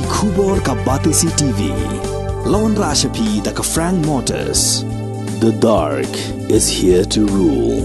Kubor ka Batisi TV. Lawan Rashapi da ka Frank Motors. The dark is here to rule.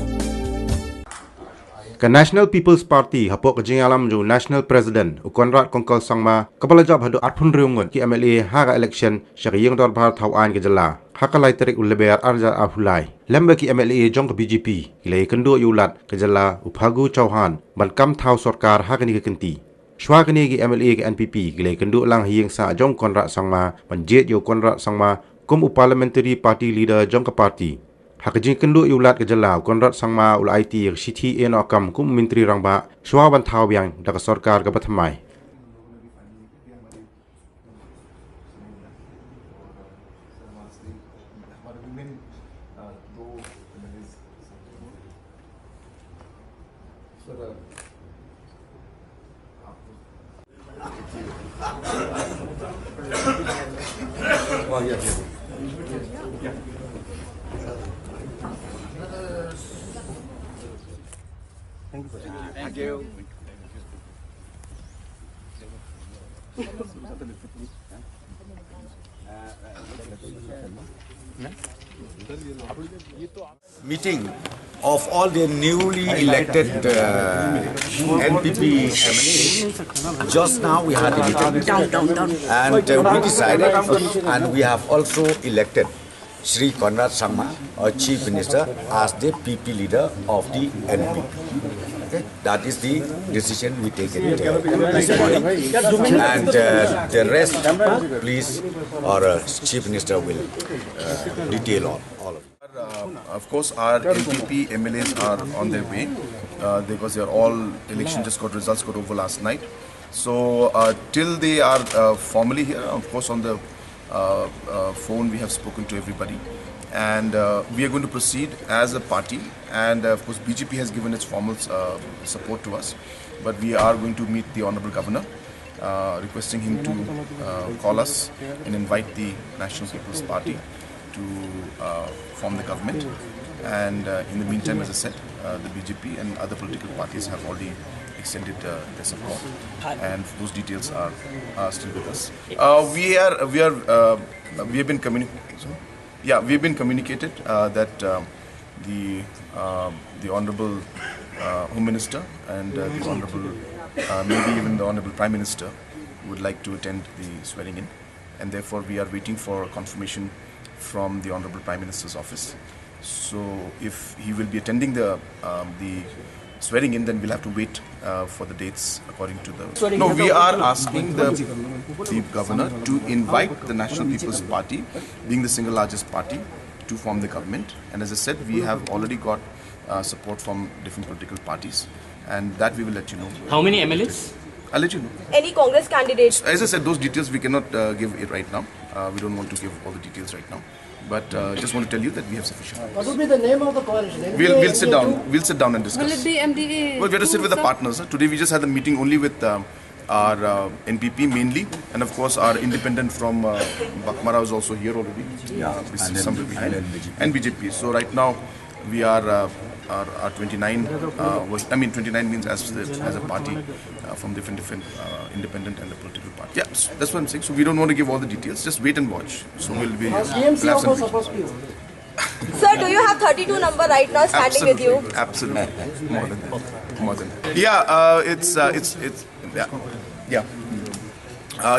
Ka National People's Party hapok ka alam jo National President Konrad Kongkol Sangma kapala job hado 800 riungon ki MLA haga election syakiyang dor bhar thawan ke jala hakalai terik uleber arja afulai lemba ki MLA jong ka BJP kilai kendo yulat ke jala uphagu chauhan bankam thau sarkar hakani ke kenti shwagani ki MLA ke NPP kilai kendo lang hiyang sa jong Konrad Sangma panjet yo Konrad Sangma kum parliamentary party leader jong ka party Hakajing kendo yulat ke jala Konrad Sangma ul IT City en okam kum menteri rangba shwa ban thau yang da sarkar ka bathamai Thank you. Meeting of all the newly elected NPP MLAs. Just now we had a meeting and we decided and we have also elected Shri Konrad Sangma, our Chief Minister, as the PP leader of the NPP. Okay? That is the decision we taken this morning. And the rest, please, our Chief Minister will detail all of it. Of course, our NPP MLAs are on their way because they are all election results got over last night. So till they are formally here, of course, on the phone we have spoken to everybody, and we are going to proceed as a party. And of course, BJP has given its formal support to us, but we are going to meet the Honorable Governor, requesting him to call us and invite the National People's Party to form the government. And in the meantime, as I said, the BJP and other political parties have already extended their support, and those details are still with us. We have been communicated that the Honorable Home Minister and the Honorable maybe even the Honorable Prime Minister would like to attend the swearing in, and therefore we are waiting for confirmation from the Honorable Prime Minister's office. So if he will be attending the swearing in, then we'll have to wait for the dates according to the... No, we are asking the governor to invite the National People's Party, being the single largest party, to form the government. And as I said, we have already got support from different political parties, and that we will let you know. How many MLAs? I'll let you know. Any Congress candidates? As I said, those details we cannot give it right now. We don't want to give all the details right now. But just want to tell you that we have sufficient. What would be the name of the coalition? We'll sit down. We'll sit down and discuss. Will it be MDA? Well, we have to sit with the partners. Today we just had a meeting only with our NPP mainly, and of course our independent from Bakmara is also here already. Yeah, and BJP. So right now we are 29. 29 means as a party from different independent and the political party. Yeah, that's what I'm saying. So we don't want to give all the details. Just wait and watch. So we'll have some. Sir, do you have 32 number right now standing with you? Absolutely, more than that.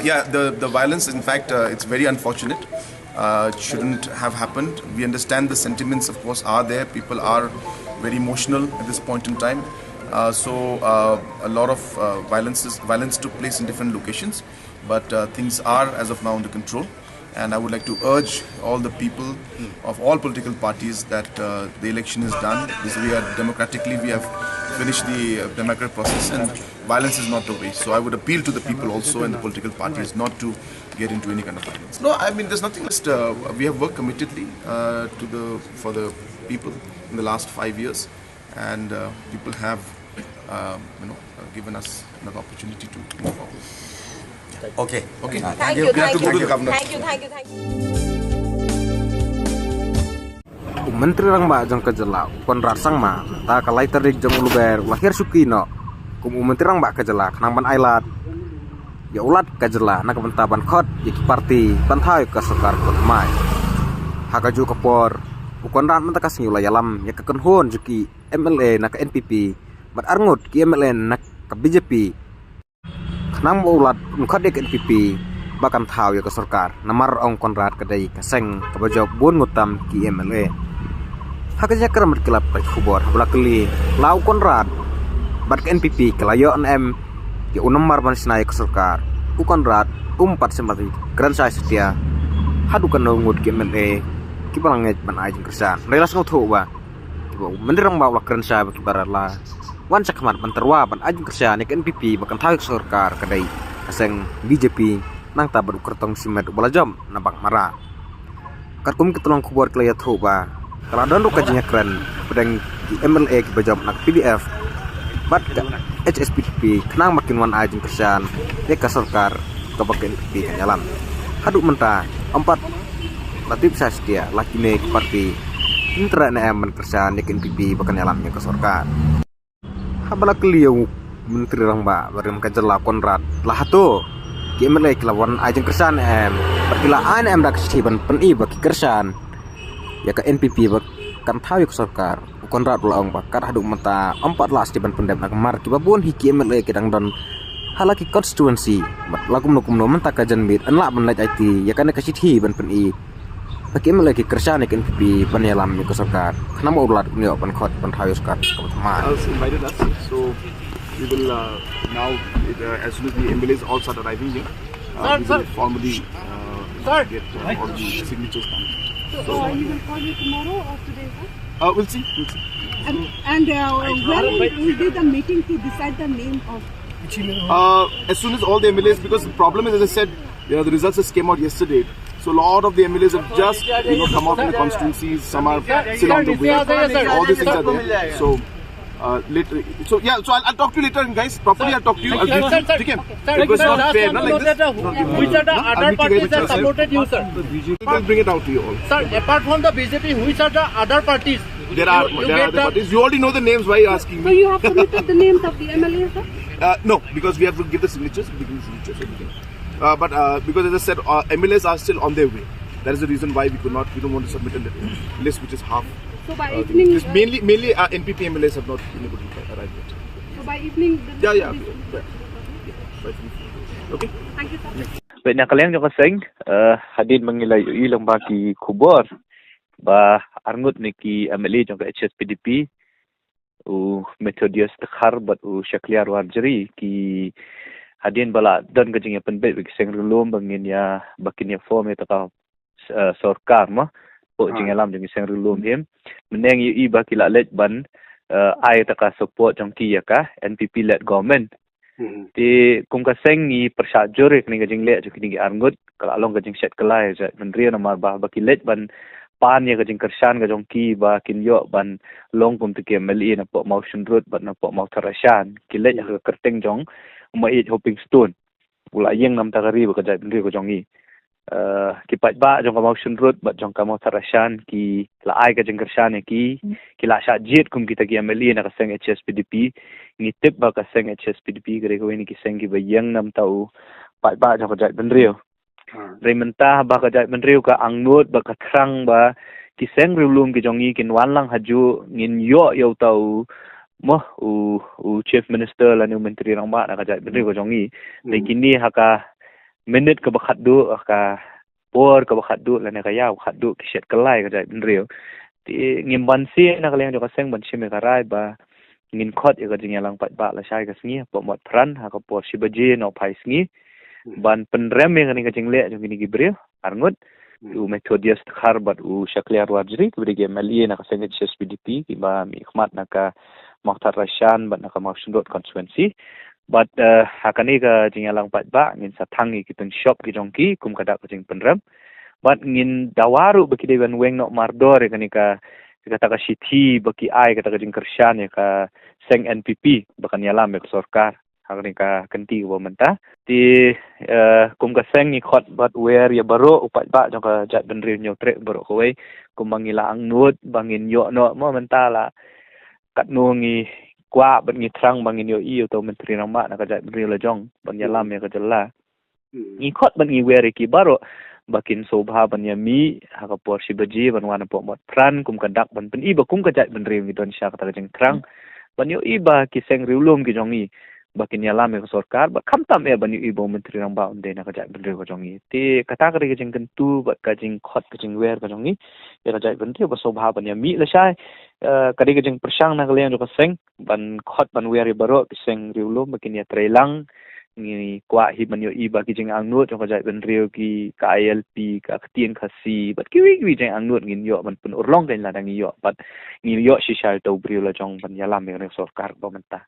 Yeah, the violence. In fact, it's very unfortunate. It shouldn't have happened. We understand the sentiments, of course, are there. People are very emotional at this point in time. So a lot of violence took place in different locations, but things are as of now under control. And I would like to urge all the people of all political parties that the election is done. We are democratically, we have finished the democratic process, and violence is not the way. So I would appeal to the people also and the political parties not to get into any kind of violence. No, I mean there's nothing. We have worked committedly for the people in the last 5 years, and people have given us another opportunity to move forward. Okay. Thank you. Menteri rang ba jang kejala Konrad Sangma ta kalai terik jang uluber lahir sukino kum menteri rang ba kejala kenang ban ailat ya ulat kajela nak benta ban khot ya parti bantai ke sarkar pertama hakaju kapor ukon ran menta kasih ula yalam ya kekenhon juki MLA nak NPP bat arngut ki MLA nak ke BJP nang ulat khot dek NPP bakan thau ya ke sarkar namar ong konrad kadai kaseng ke bajau bun ngutam ki MLA hakaja keramat kelap pai khubor habla keli lau konrad bat ke NPP kelayo NM ya unamar ban sinai ke sarkar ukon rat umpat semati kran sai setia hadukan ngut ke MLA ki balanget ban ajeng kersan relas ngau tho ba kibo menderang ba kran sai ba kibarala wan sakmat ban terwa ban ajeng kersan ke NPP bakan thau ke sarkar kadai aseng BJP nang ta badu kertong simet bala jam nabak mara katkum kitolong khubor kelaya tho ba kala don ru kajenya kran pedang ki MLA ki bajam nak PDF bat HSPDP kenang makin wan ajeng kersan ya ke sarkar ke bagian NPP kanyalam haduk menta 4 latip sastia lakine ke parti intra NM kersan ya ke NPP bakan yalam ya ke sarkar habala keliau menteri rangba barem kajela konrad lah tu ki MLA kelawan ajeng kersan perkila ANM dak siban peni bagi kersan ya ke NPP bakan tahu ke sarkar konrad ulang bakar haduk mata 4 las diban pendem nak mar ki babun hiki MLA kdang don halaki constituency mat lagum nukum no menta kajan bit anla ban laj IT ya kana kasithi ban peni bagi MLA ki kersan ke NPP ban yalam ni ke sarkar kenama ulat ni ban khot ban tahu sarkar keman invited us, so we will now as soon as the MLAs all start arriving here we will formally get all the signatures done. So you will call me tomorrow or today, sir? We'll see. And when will be the meeting to decide the name of? As soon as all the MLAs, because the problem is, as I said, the results just came out yesterday. So a lot of the MLAs have just come out in the constituencies. Some are still on the way. All these things are there. So later, so I'll talk to you later, guys. Properly, I'll talk to you. I'll give you. Okay. Because it's not fair, not like this. Which are the other parties that supported you, sir? We'll bring it out to you all. Sir, apart from the BJP, which are the other parties? There are other parties. You already know the names. Why are you asking So me? you have submitted the names of the MLAs, sir? No, because we have to give the signatures. But because as I said, MLAs are still on their way. That is the reason why we don't want to submit a list which is half. So by evening, mainly NPP MLAs have not been able to arrive yet. So by evening, Okay. Thank you, sir. Baik nak kalian juga sing hadir mengilai ilang bagi kubur ba arngut niki MLA jangka HSPDP metodius tekhar bat syakliar warjeri ki hadin bala dan kajingnya penbet bagi sing relum bangin ya bakin ya form ya taka sarkar mah po jingalam jang sing relum him meneng yu baki la let ban ai taka support jangki ya ka NPP led government ti kum ka seng ni persajur ni kajing le jukini arngut kala long kajing set kelai ja menteri nama ba baki let ban pan ya kajing kersan ka jongki ba kinyo ban long kum te MLA na po motion road ban na po mawthadraishan kilet ya kerteng jong mai hoping stone pula yeng nam takari ba kajai menteri ko jongi kipat ba jong ka motion road ba jong ka mawthadraishan ki la ai kajing kersan ki la sha jet kum kita ki MLA na ka seng HSPDP ngitip ba ka seng HSPDP kare ko ni ki seng ki ba yeng nam tau pat ba jong ka jai menteri Rementah ba kajai menteri ka angnut ba katrang ba kiseng rilum ki jongi kin wan lang haju ngin yo tau moh chief minister la ni menteri rang ba na kajai menteri ko jongi de kini haka minute ka bakhat du ka por ka bakhat du la ne ka yaw khat du ki shet kalai kajai menteri ti ngim ban si na kaleng jo ka seng ban si me karai ba ngin khot ya ka jing lang pat ba la shai ka sngi po mot pran ha ka por si baje no phai sngi ban penrem yang ni kacing le jong ni gibril arngut metodius tekhar bat syakliar warjri kebri MLA na kaseng HSPDP ki ba mi khmat na ka mawthadraishan bat na ka mawsundot constituency bat hakani ka jingalang pat ba ngin sathangi kiteng shop ki jongki kum kada kacing penrem bat ngin dawaru baki dewan weng no mardor kani ka kata ka sithi baki ai kata kacing kersan ya ka seng NPP bakan yalam ya sarkar hakani ka kenti ko menta ti kum ka seng ni khot bat wer ya baro upat ba jong ka jat benri nyo trek baro ko we kum mangila ang nut bangin yo no mo menta la kat no ngi kwah bat ngi trang bangin yo to menteri nama na ka jat benri la jong ban yalam ya ka jella Ikot ban iwere ki baro bakin sobha ban yami hakapor sibaji ban wana po mot pran kum kadak ban pen iba kum kajat ban rew gidon sya kata jeng trang ban yo iba ki seng riulum ki jongi bakin yalam e sarkar ba khamtam e ban yo ibo menteri rang ba unde na kajat ban rew ko jongi te kata kare jeng kentu ba ka jeng khot ka jeng wer ka jongi ya kajat ban rew ba sobha ban yami la sai kare jeng persang na kalian jo ka seng ban khot ban wer baro ki seng riulum bakin ya trei lang ni kwah hi man yo iba ki jeng angnut jong kajai ben rio ki KLP ka ktien khasi bat ki wi jeng angnut ngin yo man pun urlong den ladang yo bat ni yo shisal to brio la jong ban yalam me sarkar ba menta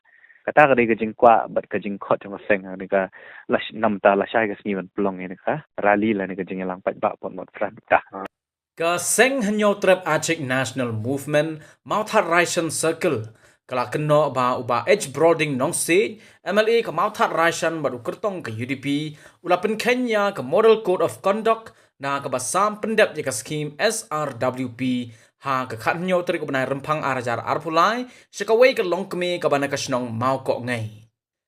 kata ka de jeng kwah bat ka jeng khot jong seng ni ka la namta la shai ka sni ban plong ni ka rally la ni ka jeng yalang pat ba pon mot fran ta ka seng hanyo trap achik national movement mawthadraishan circle kala keno ba uba edge broading nong se MLA ka mawthadraishan baru kertong ke UDP ulapen Kenya ke model code of conduct na ka basam pendap je ka scheme SRWP ha ka khanyo trik benai rempang arajar arpulai sekawai ke longkme ka bana ka snong mau kok ngai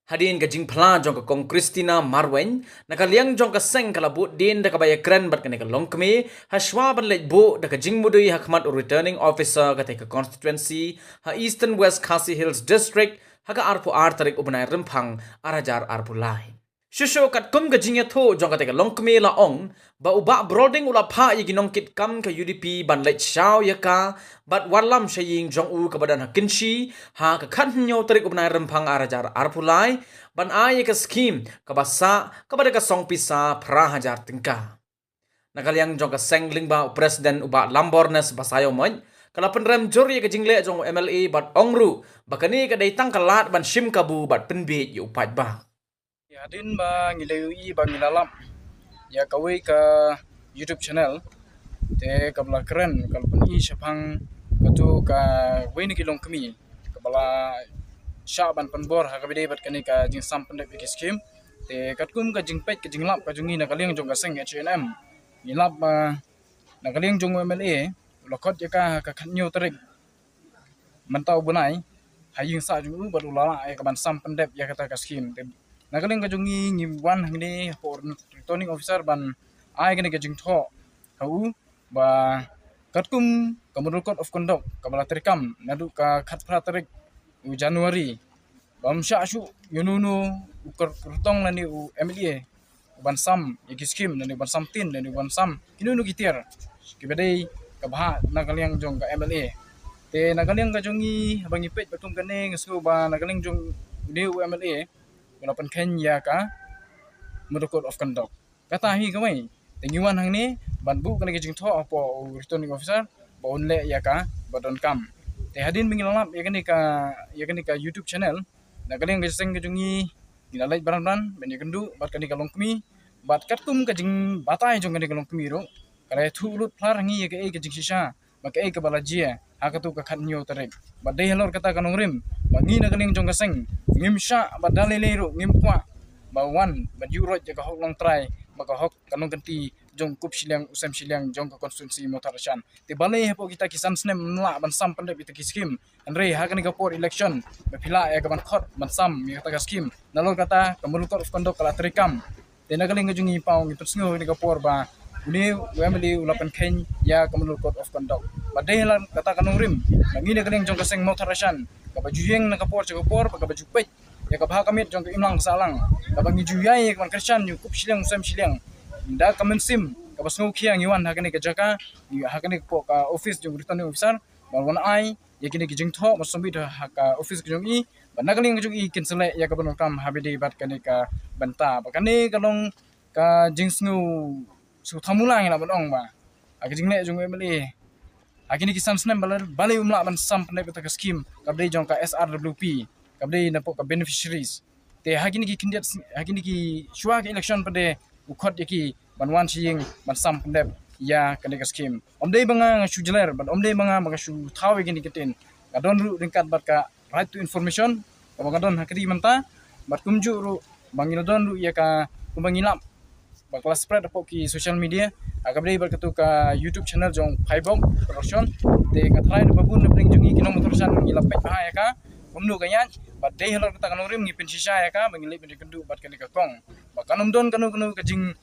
hadin ka jing pla jong ka kong Christina Marwen na ka liang jong ka seng kala but din da ka baya kren bat ka ne ka longkme haswa ban lej bo da ka jing mudui hakmat returning officer ka te ka constituency ha Eastern West Khasi Hills district ha ka arpu tarik ubnai rempang arajar arpulai shusho kat kum ka jing ya tho jong ka te ka longkme la ong ba uba broading ula pha yi ginong kit kam ka UDP ban lej shao ya ka bat walam shaying jong u ka badan hakinshi ha ka khan nyo tarik ubnai rempang arajar arpulai ban ay ka scheme ka basa ka bada ka song pisa pra hajar tingka nakaliang jong ka sengling ba president uba lambornes basayo moy kala penrem jori ka jingle jong MLA bat ongru bakani ka daitang kalat ban shim kabu bat penbe yu pat ba ya din ba ngilei ba ngilalam ya kawai ka YouTube channel te kabla keren kal pun i shapang katu ka wei ni kilong kami kabla shaban penbor ha kabide bat kani ka jing sam pendek ki scheme te katkum ka jing pet ka jing lap ka jungi na kaliang jong ka seng HNM ni lap na kaliang jong MLA lokot ya ka khanyo tarik mentau bunai haying sa jung bat ulala ai ka ban sam pendek ya kata ka scheme na kaliang ka jungi ni wan hangni for returning officer ban ai kani ka jing tho hau ba katkum kamudul code of conduct kabala terikam nadu ka khat pra tarik Januari bam sha shu yununu ukar kurtong nani u MLA ban sam yaki scheme nani ban sam tin nani ban sam kinunu gitir kibadai ka bha na kaliang jong ka MLA te na kaliang ka jongi bangi pet batum kane ngesu ba na kaliang jong new MLA walapan Kenya ka model code of conduct kata hi kamai tengiwan hang ni ban bu kani jing tho apo returning officer ba onle ya ka badon kam te hadin mingilalap ya kani ka YouTube channel na kani ka seng ka jungi gilalai baran ben yakendu bat kani ka longkmi bat katkum ka jing batai jong kani ka longkmi ro kala thulut phlar ngi ya ka jing shisha ba ka ka balajia hakatu ka khanyo tarik ba dei halor kata ka nongrim ba ngi na kani jong ka seng ngimsha ba dalele ro ngimkwa ba wan ba yurot ya ka hok long try ba ka hok kanong ganti jong kup silang usam silang jong ka constituency mawthadraishan te balai hapo kita kisan snem nla ban sam pandai kita ki scheme andre ha kani ka por election ba phila ya ka ban khot ban sam mi kata ka scheme nalol kata kamul code of conduct kala trikam te nagaling jungi paw ngi tsngo ni ka por ba uni wemeli ulapan ken ya kamul code of conduct ba de lan kata kanong rim ngi nagaling jong ka seng mawthadraishan ka ba juyeng na ka por ka ba jupet ya ka bah kamit jong ka imlang salang ka ba ngi juyai ka ban kristan yu kup silang usam silang da kamensim ka basngo khiang yuan hakani ka jaka hakani po ka office jong returning officer balwan ai yakini ki jing tho masombi da ka office jong i banagaling jong i kinsele ya ka banong kam habidi bat kani ka banta bakani kalong ka jing sngu su thamulang ina banong ba ak jing le jong MLA akini ki sam snem balai umla ban sam pne ka scheme kabdei jong ka SRWP kabdei na po ka beneficiaries te hakini ki kindiat hakini ki shwa ka election pade ukhot yaki banwan ching ban sam pendep ya kani ka scheme omdei banga shu jeler ban omdei banga shu thawi gini kitin kadon ru ringkat bat ka right to information kadon hakri manta bat kumju ru bangil don ru ya ka kumbangilap ba kelas spread apo ki social media akabdei bat katu ka YouTube channel jong Phaibok production te ngathrai babun bring jungi kinong motorsan ngilap pet ha ya ka umnu kanya bat dei halor kata kanong rim ngipin shisha ya ka bangilip kendu bat kani ka kong Bakan umdon kanu kajing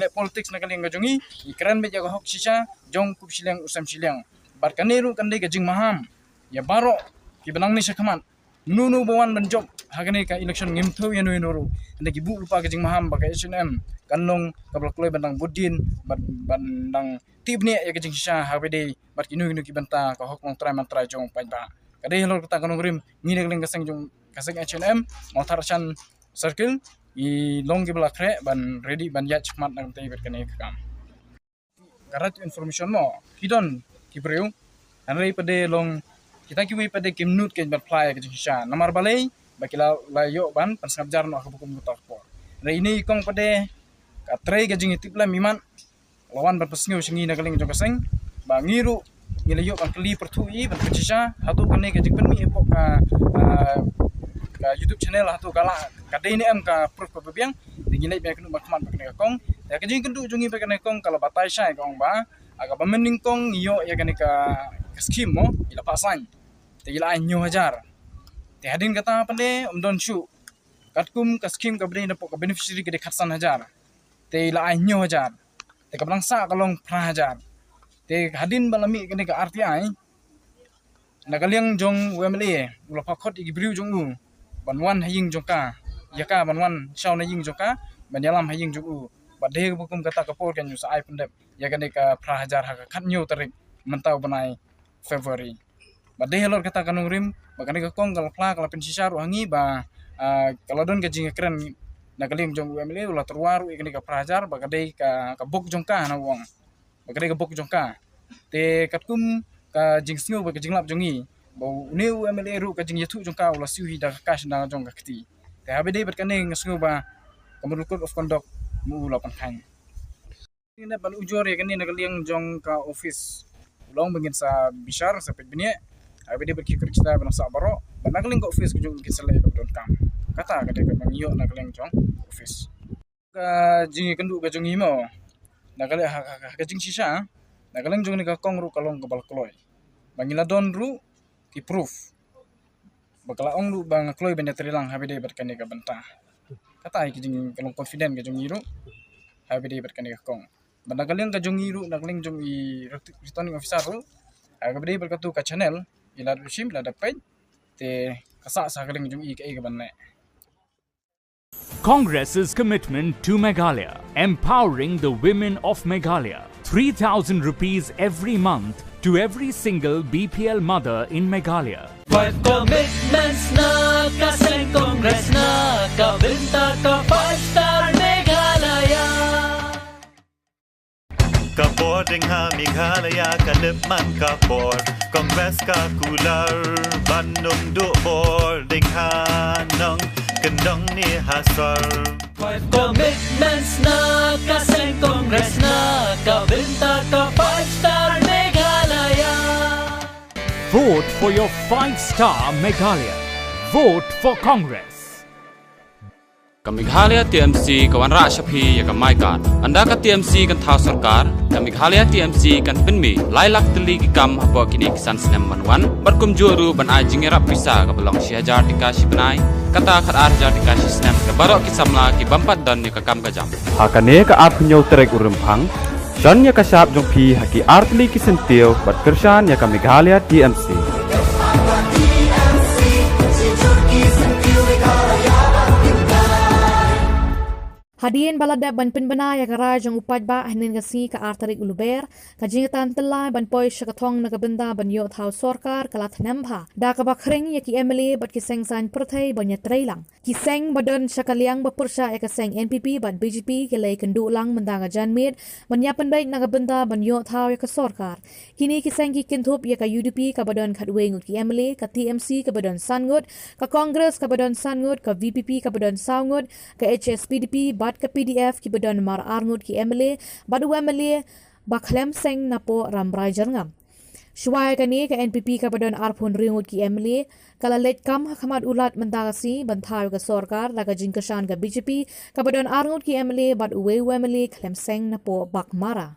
le politics na kaling kajongi ikran be jaga hok sisa jong kup silang usam silang bar kaniru kandai kajing maham ya baro ki benang ni sakaman nunu bawan benjob hagani ka election ngimtho yanu yanu ande ki bu lupa kajing maham baka SNM kanong kabla kloy bandang budin bandang tibni ya kajing sisa habede bar kinu ki banta ka hok mong try mantra jong pajba kadai helor kata kanong rim ngine kaling kasang jong kasang SNM mawthadraishan circle i long ke belakre ban ready ban ya cekmat nang tei berkene kam karat information mo kidon kibreu anrei pade long kita kiwi pade kimnut ke berplay ke jisha namar balei bakila layo ban pansabjar no hukum mutakpo rei ini kong pade ka trei ke jing tipla miman lawan ban pesngiu singi na kaling jong kaseng bangiru nilayo ban kli pertui ban jisha hatu kene ke jing penmi epok ka YouTube channel hatu kala kadai ni am ka proof ko biang digilai ba kenu bakman bakne kong ya kajing kendu jungi bakne kong kala batai sai kong ba aga bamening kong iyo ya kane ka scheme mo ila pasan te ila anyo hajar te hadin kata pande umdon shu katkum ka scheme ka bri na pok beneficiary ke khatsan hajar te ila anyo hajar te ka bangsa kalong pra hajar te hadin balami kane ka RTI nagaliang jong UMLA ulah pakot igibriu jong u banwan haying jongka yaka banwan shaw na ying jongka banyalam haying jongu badhe bukum kata kapor kan yusa ai pendep ya kan ka prahajar ha khatnyo tarik mentau banai February badhe helor kata kanung rim bakane ka kong kala kala pensisar wangi ba kalau don ka jing keren na kaling jong UMLA ulah terwaru ikani ka prahajar bakade ka bok jongka na wong bakade ka bok jongka te katkum ka jing singo ba ka jinglap jongi bau neu UMLA ru ka jing yathu jongka ulah siwi da kash na jong ka kti te habede berkane ngasngo ba kamul code of conduct mu lapan khan ini ban ujor ya kani nagaliang jong ka office ulong bangin sa bishar sa petbine habede berkikir kita ban sa baro ban nagaling ka office jong kisale ka don kam kata kade ka mangiyo nagaling jong office ka jing kendu ka jong imo nagal ka jing sisa nagaling jong ni ka kong ru kalong ka balkloy bangila don ru ki proof bakala ong lu bang kloy benda trilang habide berkane ka banta kata ki jing kalong confident ka jong iru habide berkane ka kong banda kalian ka jong iru nagling jong i returning officer ru habide berkatu ka channel ila rusim la dapat te kasa sa kaling jong i ka banne Congress's commitment to Meghalaya, empowering the women of Meghalaya. 3,000 rupees every month to every single BPL mother in Meghalaya. 5 commitments na kaseng Congress na kabinta ka 5-star Meghalaya. Kaboarding ha Meghalaya kadipman kapor Congress ka kular Bandung du boarding ha nong kdang ni hasar 5 commitments na kaseng Congress na kabinta ka 5-star Meghalaya. Vote for your 5-star Meghalaya. Vote for Congress. Ka Meghalaya TMC kawan Rashapi ya ka Maikat. Anda ka TMC kan thau sarkar, ka Meghalaya TMC kan penmi lailak teli ki kam hapo kini kisan senam manwan, berkum juru ban ajing erap pisa ka belong sihajar dikasih benai, kata khat arjar dikasih senam ka barok ki samla ki bampat dan ni ka kam ka jam. Hakane ka ap nyau trek urempang, dan ya ka sap jong pi haki artli ki sentio bat kersan ya ka Meghalaya TMC. Hadian balada ban penbena ya garaj jong upaj ba hanin gasi ka artarik uluber ka jingatan telai ban poi syakathong na kabenda ban yo thau sorkar kalat nembha da ka bakhring ya ki MLA bat ki seng san perthai ban ya trailang ki seng badan syakaliang ba pursa ya ka seng NPP ban BJP ke lai kendu lang mendanga janmit ban ya penbaik na kabenda ban yo thau ya ka sorkar kini ki seng ki kinthup ya ka UDP ka badan khatweng ki MLA ka TMC ka badan sangut ka Congress ka badan sangut ka VPP ka badan saungut ka HSPDP ka PDF ki badan mar arngut ki MLA badu MLA bakhlem seng napo ramrai jarngam shwai kani ka NPP ka badan arphun ringut ki MLA kala let kam khamat ulat mandagasi banthar ka sarkar laga jingkashan ka BJP ka badan arngut ki MLA badu we MLA khlem seng napo bakmara